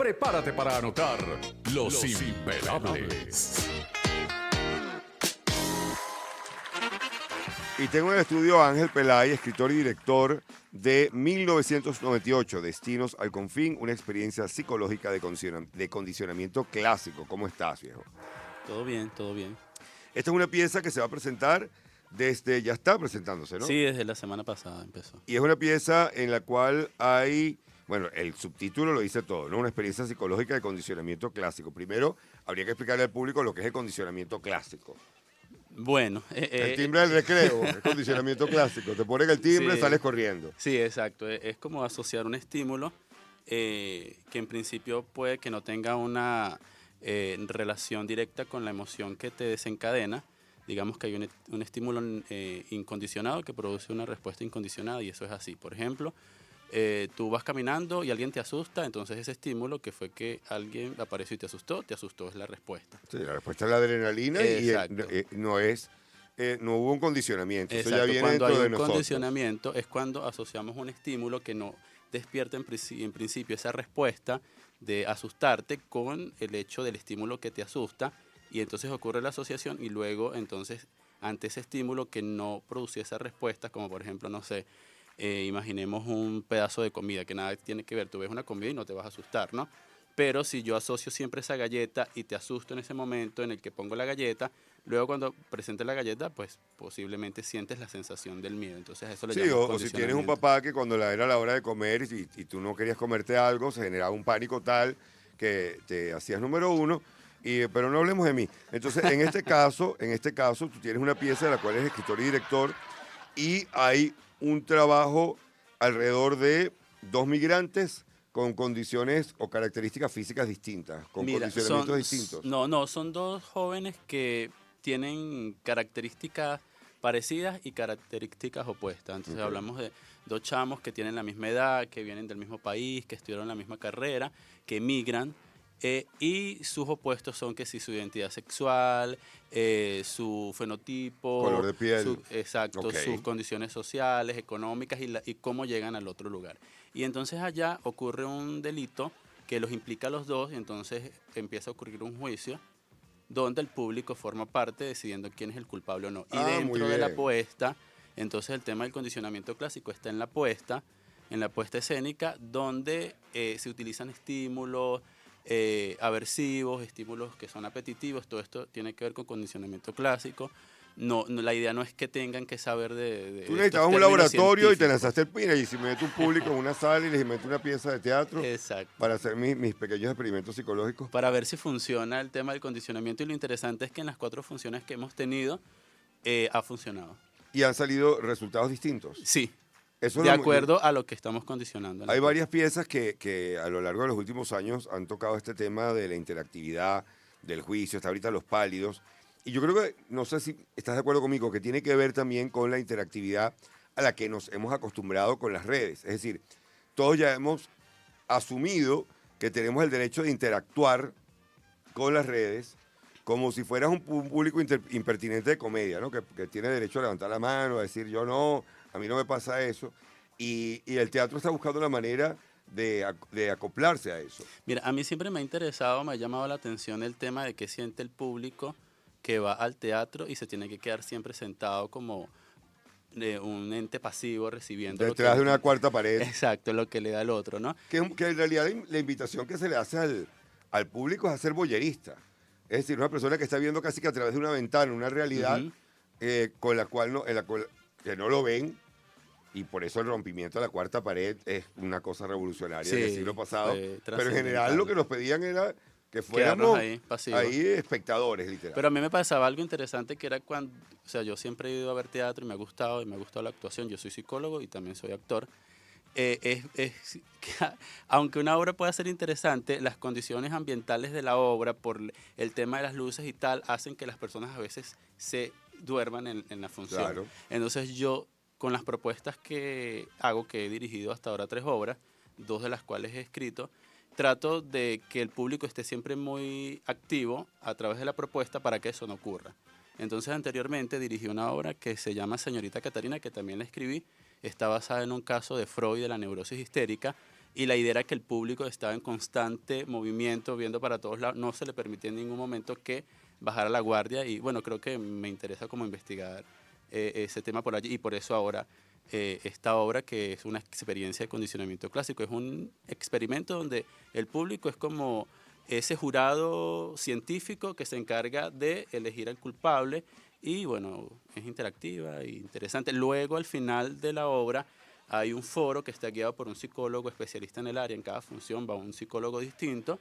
Prepárate para anotar Los Impelables. Y tengo en el estudio a Ángel Pelay, escritor y director de 1998, Destinos al Confín, una experiencia psicológica de condicionamiento clásico. ¿Cómo estás, viejo? Todo bien, todo bien. Esta es una pieza que se va a presentar desde, ya está presentándose, ¿no? Sí, desde la semana pasada empezó. Y es una pieza en la cual hay, bueno, el subtítulo lo dice todo, ¿no? Una experiencia psicológica de condicionamiento clásico. Primero, habría que explicarle al público lo que es el condicionamiento clásico. Bueno, El timbre del recreo, el condicionamiento clásico. Te ponen el timbre, sí, sales corriendo. sí, exacto. Es como asociar un estímulo que en principio puede que no tenga una relación directa con la emoción que te desencadena. Digamos que hay un estímulo incondicionado que produce una respuesta incondicionada y eso es así. Por ejemplo, tú vas caminando y alguien te asusta, entonces ese estímulo que fue que alguien apareció y te asustó es la respuesta. Sí, la respuesta es la adrenalina Exacto. no hubo un condicionamiento. Eso ya Exacto, viene cuando dentro hay de un nosotros. condicionamiento es cuando asociamos un estímulo que no despierta en principio esa respuesta de asustarte con el hecho del estímulo que te asusta y entonces ocurre la asociación y luego entonces ante ese estímulo que no producía esa respuesta, como por ejemplo, no sé, imaginemos un pedazo de comida que nada tiene que ver, tú ves una comida y no te vas a asustar, ¿no? Pero si yo asocio siempre esa galleta y te asusto en ese momento en el que pongo la galleta, luego cuando presente la galleta, pues posiblemente sientes la sensación del miedo. Entonces a eso le Sí, llaman o si tienes un condicionamiento. papá que cuando era la hora de comer y tú no querías comerte algo, se generaba un pánico tal que te hacías número uno. Pero no hablemos de mí. Entonces, en este caso, tú tienes una pieza de la cual eres escritor y director y hay un trabajo alrededor de dos migrantes con condiciones o características físicas distintas, con Mira, condicionamientos distintos. no, son dos jóvenes que tienen características parecidas y características opuestas. Entonces Ok. hablamos de dos chamos que tienen la misma edad, que vienen del mismo país, que estudiaron la misma carrera, que emigran. Y sus opuestos son que si su identidad sexual, su Color fenotipo, de piel. exacto, Ok. sus condiciones sociales, económicas y cómo llegan al otro lugar. Y entonces allá ocurre un delito que los implica a los dos y entonces empieza a ocurrir un juicio donde el público forma parte decidiendo quién es el culpable o no. Y Ah, muy dentro de la bien. puesta, entonces el tema del condicionamiento clásico está en la puesta escénica, donde se utilizan estímulos aversivos, estímulos que son apetitivos, todo esto tiene que ver con condicionamiento clásico. La idea no es que tengan que saber Tú de estos necesitabas un términos laboratorio y te científicos. lanzaste el pino y si me meto un público en una sala y les meto una pieza de teatro Exacto. para hacer mis pequeños experimentos psicológicos. Para ver si funciona el tema del condicionamiento y lo interesante es que en las 4 funciones que hemos tenido ha funcionado. Y han salido resultados distintos. Sí, Eso es de acuerdo a lo que estamos condicionando en la hay puesta. varias piezas que a lo largo de los últimos años han tocado este tema de la interactividad, del juicio, hasta ahorita Los Pálidos. Y yo creo que, no sé si estás de acuerdo conmigo, que tiene que ver también con la interactividad a la que nos hemos acostumbrado con las redes. Es decir, todos ya hemos asumido que tenemos el derecho de interactuar con las redes como si fueras un público impertinente de comedia, ¿no? Que tiene derecho a levantar la mano, a decir yo no, a mí no me pasa eso. Y el teatro está buscando la manera de acoplarse a eso. Mira, a mí siempre me ha interesado, me ha llamado la atención el tema de qué siente el público que va al teatro y se tiene que quedar siempre sentado como un ente pasivo recibiendo lo que Detrás de una cuarta pared. exacto, lo que le da el otro, ¿no? Que en realidad la invitación que se le hace al público es a ser boyerista. Es decir, una persona que está viendo casi que a través de una ventana, una realidad Ujú. con la cual no, en la cual, que no lo ven. Y por eso el rompimiento de la cuarta pared es una cosa revolucionaria en el siglo Sí, pasado. fue Pero en general lo trascendental. que nos pedían era que Quedarnos fuéramos ahí, pasivos. ahí espectadores, literal. Pero a mí me pasaba algo interesante que era cuando, o sea, yo siempre he ido a ver teatro y me ha gustado la actuación. Yo soy psicólogo y también soy actor. Es que, aunque una obra pueda ser interesante, las condiciones ambientales de la obra, por el tema de las luces y tal, hacen que las personas a veces se duerman en la función. Claro. Entonces yo, con las propuestas que hago, que he dirigido hasta ahora 3 obras, 2 de las cuales he escrito, trato de que el público esté siempre muy activo a través de la propuesta para que eso no ocurra. Entonces anteriormente dirigí una obra que se llama Señorita Catarina, que también la escribí. Está basada en un caso de Freud de la neurosis histérica, y la idea era que el público estaba en constante movimiento, viendo para todos lados, no se le permitía en ningún momento que bajara la guardia y bueno, creo que me interesa como investigar ese tema por allí y por eso ahora esta obra que es una experiencia de condicionamiento clásico, es un experimento donde el público es como ese jurado científico que se encarga de elegir al culpable y bueno, es interactiva e interesante. Luego al final de la obra hay un foro que está guiado por un psicólogo especialista en el área, en cada función va un psicólogo distinto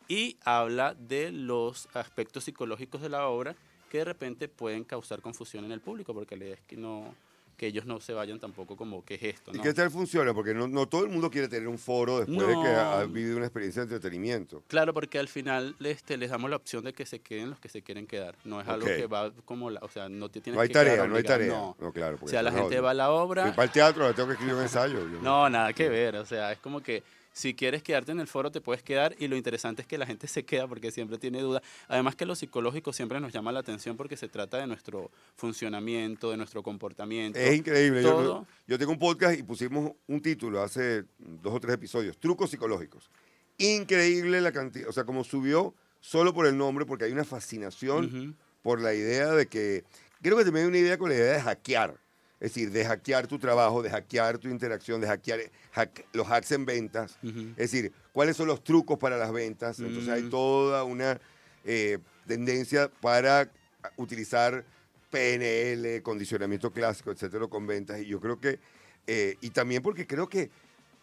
y habla de los aspectos psicológicos de la obra que de repente pueden causar confusión en el público, porque la idea es que, no, que ellos no se vayan tampoco como, ¿qué es esto? ¿Y ¿no? qué tal funciona? Porque no todo el mundo quiere tener un foro después de que ha No. vivido una experiencia de entretenimiento. Claro, porque al final les damos la opción de que se queden los que se quieren quedar. No es algo Ok. que va como, o sea, no te tienes No hay que quedar tarea, no hay obligado, tarea. no. No, claro. O Porque sea, la entonces, gente va a la Fui obra. para el teatro, ahora tengo que escribir un ensayo. No, nada que ver. O sea, es como que si quieres quedarte en el foro te puedes quedar y lo interesante es que la gente se queda porque siempre tiene dudas. Además que lo psicológico siempre nos llama la atención porque se trata de nuestro funcionamiento, de nuestro comportamiento. Es increíble. Todo. Yo tengo un podcast y pusimos un título hace 2 o 3 episodios, Trucos Psicológicos. Increíble la cantidad, o sea, como subió solo por el nombre, porque hay una fascinación Ujú, por la idea de que, creo que también hay una idea con la idea de hackear, es decir, de hackear tu trabajo, de hackear tu interacción, de hackear los hacks en ventas, ujú. es decir, cuáles son los trucos para las ventas, entonces hay Mm. toda una tendencia para utilizar PNL, condicionamiento clásico, etcétera, con ventas, y yo creo que, y también porque creo que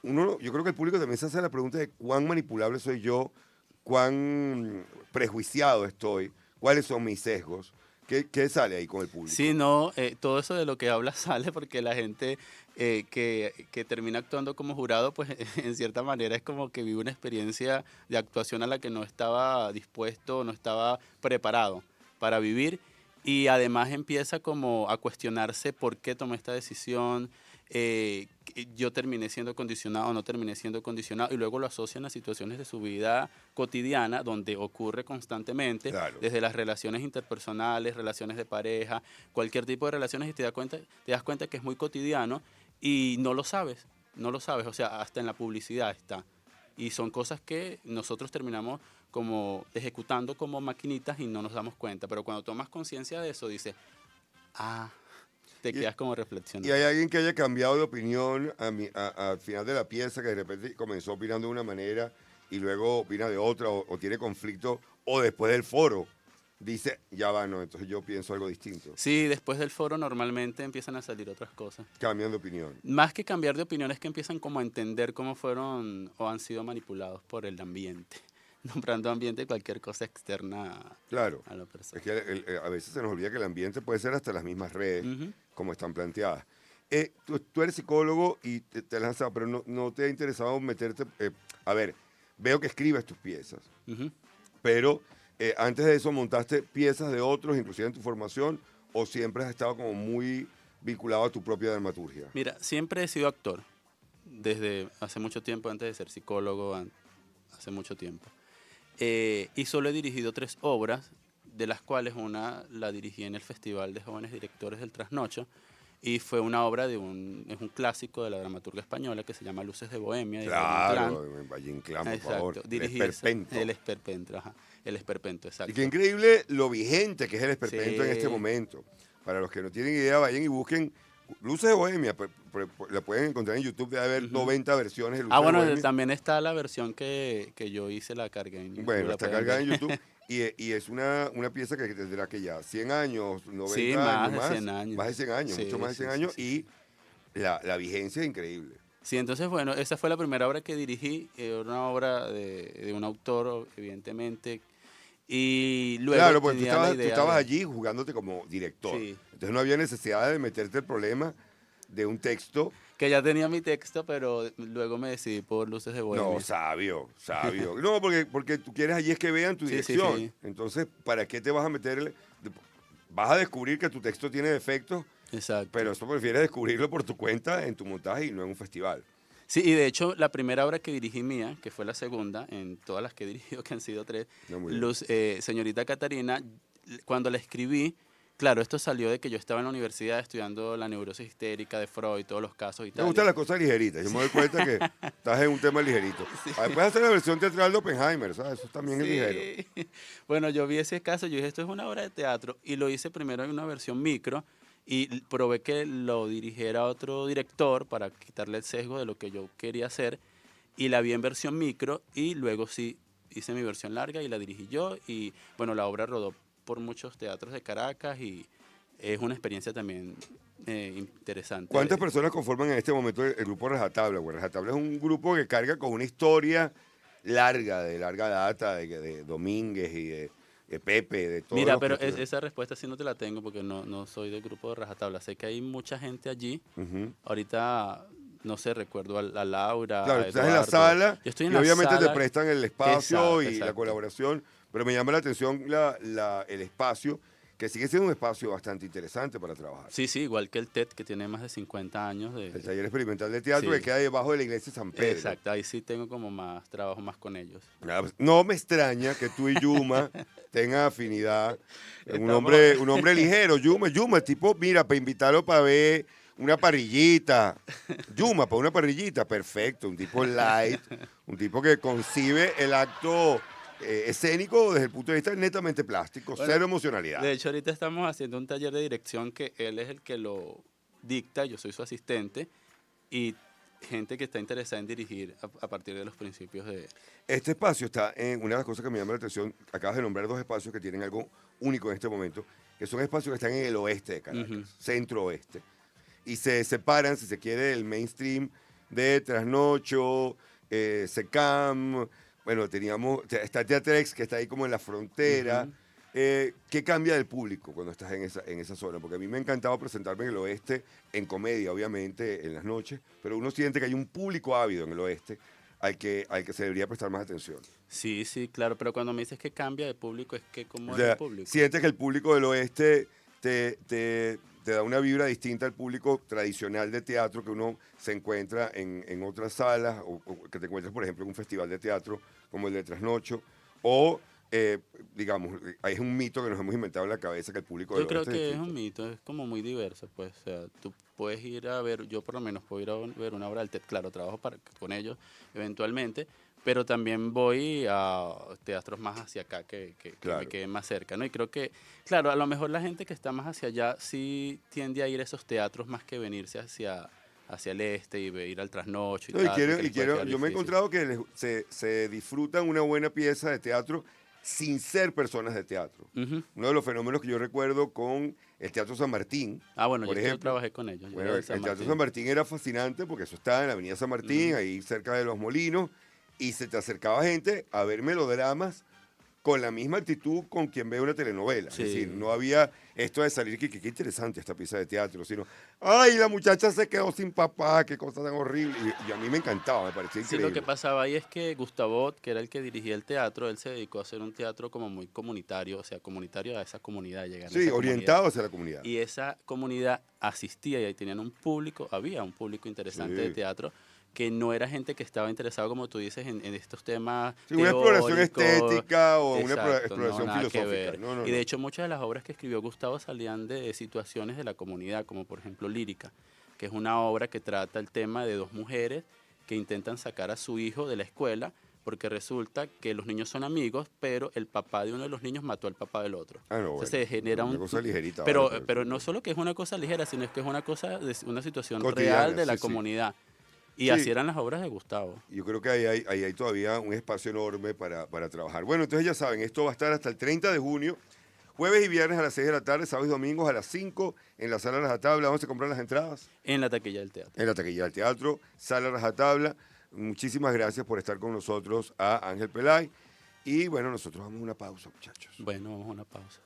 yo creo que el público también se hace la pregunta de cuán manipulable soy yo, cuán prejuiciado estoy, cuáles son mis sesgos. ¿Qué sale ahí con el público? Sí, no, todo eso de lo que habla sale porque la gente que termina actuando como jurado, pues en cierta manera es como que vive una experiencia de actuación a la que no estaba dispuesto, no estaba preparado para vivir y además empieza como a cuestionarse por qué tomé esta decisión, que yo terminé siendo condicionado o no terminé siendo condicionado y luego lo asocian a situaciones de su vida cotidiana donde ocurre constantemente, Claro. desde las relaciones interpersonales, relaciones de pareja, cualquier tipo de relaciones y te das cuenta que es muy cotidiano y no lo sabes, o sea, hasta en la publicidad está. Y son cosas que nosotros terminamos como ejecutando como maquinitas y no nos damos cuenta, pero cuando tomas conciencia de eso dices, ah, te Y- quedas como ¿Y reflexionando. hay alguien que haya cambiado de opinión al final de la pieza, que de repente comenzó opinando de una manera y luego opina de otra o tiene conflicto, o después del foro dice, ya va, no, entonces yo pienso algo distinto, Sí, después del foro normalmente empiezan a salir otras cosas. cambian de opinión? Más que cambiar de opinión es que empiezan como a entender cómo fueron o han sido manipulados por el ambiente, nombrando ambiente cualquier cosa externa Claro, a la es persona. que a veces se nos olvida que el ambiente puede ser hasta las mismas redes, Ujú. como están planteadas. Tú eres psicólogo y te has lanzado, pero no te ha interesado meterte, a ver, veo que escribes tus piezas, Ujú. pero antes de eso montaste piezas de otros, inclusive en tu formación, o siempre has estado como muy vinculado a tu propia dramaturgia. Mira, siempre he sido actor, desde hace mucho tiempo, antes de ser psicólogo, hace mucho tiempo. Y solo he dirigido 3 obras, de las cuales una la dirigí en el Festival de Jóvenes Directores del Trasnocho, y fue una obra es un clásico de la dramaturga española que se llama Luces de Bohemia, de Valle Inclán. Claro, en Valle Inclán, por Exacto, favor. El dirigí esperpento. el esperpento, ajá, el esperpento, exacto. Y qué increíble lo vigente que es el esperpento en este Sí. momento. Para los que no tienen idea, vayan y busquen Luces de Bohemia. La pueden encontrar en YouTube, debe haber Ujú. 90 versiones de Luces Ah, de bueno, Bohemia. también está la versión que yo hice, la cargué en YouTube, Bueno, la está pueden cargada en ver. YouTube y es una pieza que tendrá que ya 100 años, 90 Sí, años más de más. 100 años. Más de 100 años, Sí, mucho más de 100 sí, sí, años. sí, Y la vigencia es increíble. Sí, entonces, bueno, esa fue la primera obra que dirigí, una obra de un autor, evidentemente, y luego Claro, porque tenía la tú idea estabas de... allí jugándote como director. Sí, Entonces no había necesidad de meterte el problema de un texto. que ya tenía mi texto, pero luego me decidí por Luces de No, Bohemia. sabio, sabio. No, porque tú quieres allí es que vean tu Sí, sí, dirección. sí. Entonces, ¿para qué te vas a meter? Vas a descubrir que tu texto tiene defectos, Exacto. pero eso prefieres descubrirlo por tu cuenta en tu montaje y no en un festival. Sí, y de hecho, la primera obra que dirigí mía, que fue la segunda, en todas las que he dirigido, que han sido 3, No, muy bien. Señorita Catarina, cuando la escribí, Claro, esto salió de que yo estaba en la universidad estudiando la neurosis histérica de Freud, todos los casos y Me tal. gustan las cosas ligeritas. Yo me doy cuenta que estás en un tema ligerito. Puedes hacer la versión teatral de Oppenheimer, ¿sabes? Eso también es ligero. Sí. Bueno, yo vi ese caso, yo dije, esto es una obra de teatro, y lo hice primero en una versión micro, y probé que lo dirigiera otro director para quitarle el sesgo de lo que yo quería hacer, y la vi en versión micro, y luego sí hice mi versión larga y la dirigí yo, y bueno, la obra rodó por muchos teatros de Caracas, y es una experiencia también interesante. ¿Cuántas personas conforman en este momento el grupo Rajatabla? Bueno, Rajatabla es un grupo que carga con una historia larga, de larga data, de Domínguez y de Pepe, de todos Mira, los que pero estuvieron. esa respuesta sí no te la tengo porque no soy del grupo de Rajatabla. Sé que hay mucha gente allí. Ujú. Ahorita, no sé, recuerdo a Laura, Claro, a tú estás en la Eduardo. sala Yo estoy en y la obviamente te sala. prestan el espacio Exacto, y la exacto. colaboración, pero me llama la atención el espacio, que sigue siendo un espacio bastante interesante para trabajar. Sí, sí, igual que el TED, que tiene más de 50 años. El taller experimental de teatro Sí. que queda debajo de la iglesia de San Pedro. Exacto, ahí sí tengo como más trabajo más con ellos. No me extraña que tú y Yuma tengan afinidad. Estamos- Un hombre ligero, Yuma, tipo, mira, para invitarlo para ver una parrillita. Yuma, para una parrillita, perfecto. Un tipo light, un tipo que concibe el acto escénico desde el punto de vista netamente plástico, Bueno, cero emocionalidad. De hecho, ahorita estamos haciendo un taller de dirección que él es el que lo dicta, yo soy su asistente, y gente que está interesada en dirigir a partir de los principios de... Este espacio está en una de las cosas que me llama la atención. Acabas de nombrar dos espacios que tienen algo único en este momento, que son espacios que están en el oeste de Caracas, Ujú. centro-oeste. Y se separan, si se quiere, del mainstream de Trasnocho, SECAM. Bueno, está Teatrex, que está ahí como en la frontera. Ujú. ¿Qué cambia del público cuando estás en esa zona? Porque a mí me ha encantado presentarme en el oeste, en comedia, obviamente, en las noches, pero uno siente que hay un público ávido en el oeste al que se debería prestar más atención. Sí, sí, claro, pero cuando me dices que cambia de público, es que ¿cómo O es el sea, público? sientes que el público del oeste te da una vibra distinta al público tradicional de teatro que uno se encuentra en otras salas, o que te encuentras, por ejemplo, en un festival de teatro como el de Trasnocho, o, digamos, es un mito que nos hemos inventado en la cabeza que el público del Yo creo oeste es que es distinto. un mito, es como muy diverso, pues, o sea, tú puedes ir a ver, yo por lo menos puedo ir a ver una obra del TED, claro, trabajo con ellos eventualmente, pero también voy a teatros más hacia acá que Claro. me queden más cerca, ¿no? Y creo que, claro, a lo mejor la gente que está más hacia allá sí tiende a ir a esos teatros más que venirse hacia el este y ir al trasnocho y No, tal. porque les puede quedar yo me he difícil. encontrado que se disfrutan una buena pieza de teatro sin ser personas de teatro. Ujú. Uno de los fenómenos que yo recuerdo con el Teatro San Martín, Ah, bueno, por yo ejemplo. trabajé con ellos. yo Bueno, era el de San Teatro Martín. San Martín era fascinante porque eso estaba en la Avenida San Martín, Ujú. ahí cerca de Los Molinos, y se te acercaba gente a ver melodramas con la misma actitud con quien ve una telenovela. Sí. Es decir, no había esto de salir, que qué interesante esta pieza de teatro, sino, ay, la muchacha se quedó sin papá, qué cosa tan horrible. Y a mí me encantaba, me parecía Sí, increíble. lo que pasaba ahí es que Gustavo, que era el que dirigía el teatro, él se dedicó a hacer un teatro como muy comunitario, o sea, comunitario a esa comunidad, llegar a Sí, esa orientado comunidad. hacia la comunidad. Y esa comunidad asistía y ahí tenían un público, había un público interesante Sí. de teatro, que no era gente que estaba interesado, como tú dices, en estos temas Sí, una exploración teóricos. estética o una Exacto, exploración nada que filosófica. ver. No, no, Y no. de hecho muchas de las obras que escribió Gustavo salían de situaciones de la comunidad, como por ejemplo Lírica, que es una obra que trata el tema de dos mujeres que intentan sacar a su hijo de la escuela porque resulta que los niños son amigos, pero el papá de uno de los niños mató al papá del otro. Ah, no, Entonces bueno, se genera una cosa ligerita. pero, vale, pero no solo que es una cosa ligera, sino es que es una cosa de una situación Cotidiana, real de la sí, sí. comunidad. Y Sí. así eran las obras de Gustavo. Yo creo que ahí hay todavía un espacio enorme para trabajar. Bueno, entonces ya saben, esto va a estar hasta el 30 de junio, jueves y viernes a las 6 de la tarde, sábados y domingos a las 5 en la Sala Rajatabla. Vamos a comprar las entradas En la taquilla del teatro. en la taquilla del teatro, Sala Rajatabla. Muchísimas gracias por estar con nosotros a Ángel Pelay. Y bueno, nosotros vamos a una pausa, muchachos. Bueno, vamos a una pausa.